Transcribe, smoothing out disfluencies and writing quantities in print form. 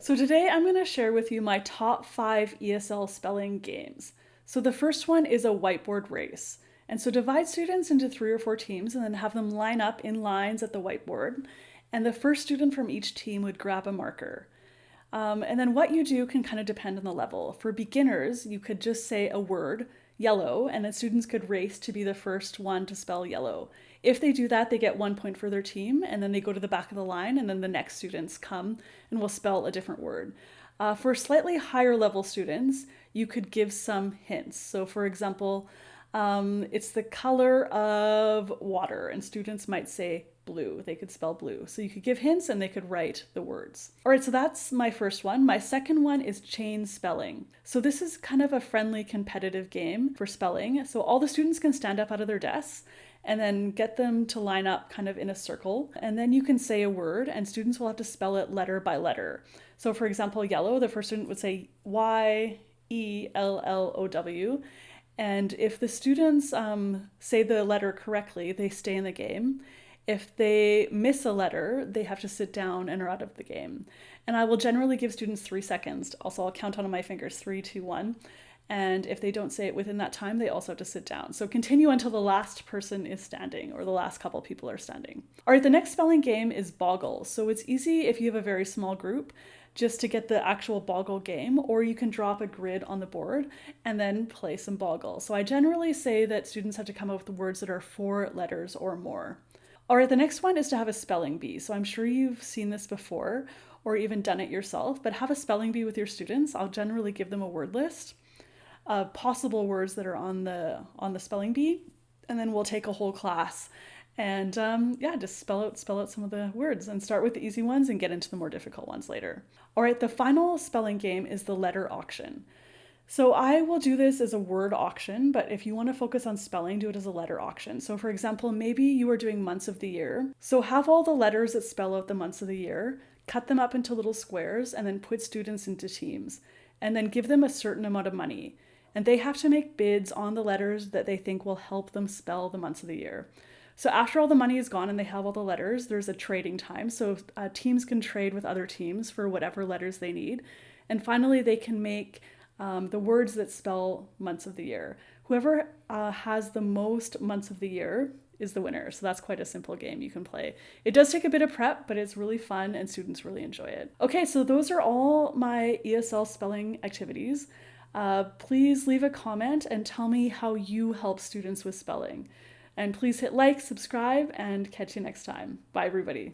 So today I'm going to share with you my top 5 ESL spelling games. So the first one is a whiteboard race. And so divide students into 3 or 4 teams and then have them line up in lines at the whiteboard. And the first student from each team would grab a marker. And then what you do can kind of depend on the level. For beginners, you could just say a word, yellow, and then students could race to be the first one to spell yellow. If they do that, they get 1 point for their team, and then they go to the back of the line, and then the next students come and will spell a different word. For slightly higher level students, you could give some hints. So for example, it's the color of water, and students might say blue. They could spell blue. So you could give hints and they could write the words. All right, so that's my first one. My second one is chain spelling. So this is kind of a friendly competitive game for spelling. So all the students can stand up out of their desks and then get them to line up kind of in a circle. And then you can say a word and students will have to spell it letter by letter. So for example, yellow, the first student would say YELLOW. And if the students say the letter correctly, they stay in the game. If they miss a letter, they have to sit down and are out of the game. And I will generally give students 3 seconds. Also, I'll count on my fingers, 3, 2, 1. And if they don't say it within that time, they also have to sit down. So continue until the last person is standing or the last couple people are standing. All right, the next spelling game is Boggle. So it's easy if you have a very small group just to get the actual Boggle game, or you can drop a grid on the board and then play some Boggle. So I generally say that students have to come up with words that are 4 letters or more. All right, the next one is to have a spelling bee. So I'm sure you've seen this before or even done it yourself, but have a spelling bee with your students. I'll generally give them a word list of possible words that are on the spelling bee, and then we'll take a whole class and just spell out some of the words and start with the easy ones and get into the more difficult ones later. All right, the final spelling game is the letter auction. So I will do this as a word auction, but if you want to focus on spelling, do it as a letter auction. So for example, maybe you are doing months of the year. So have all the letters that spell out the months of the year, cut them up into little squares, and then put students into teams, and then give them a certain amount of money. And they have to make bids on the letters that they think will help them spell the months of the year. So after all the money is gone and they have all the letters, there's a trading time. So teams can trade with other teams for whatever letters they need. And finally, they can make the words that spell months of the year. Whoever has the most months of the year is the winner. So that's quite a simple game you can play. It does take a bit of prep, but it's really fun and students really enjoy it. Okay, so those are all my ESL spelling activities. Please leave a comment and tell me how you help students with spelling. And please hit like, subscribe, and catch you next time. Bye, everybody.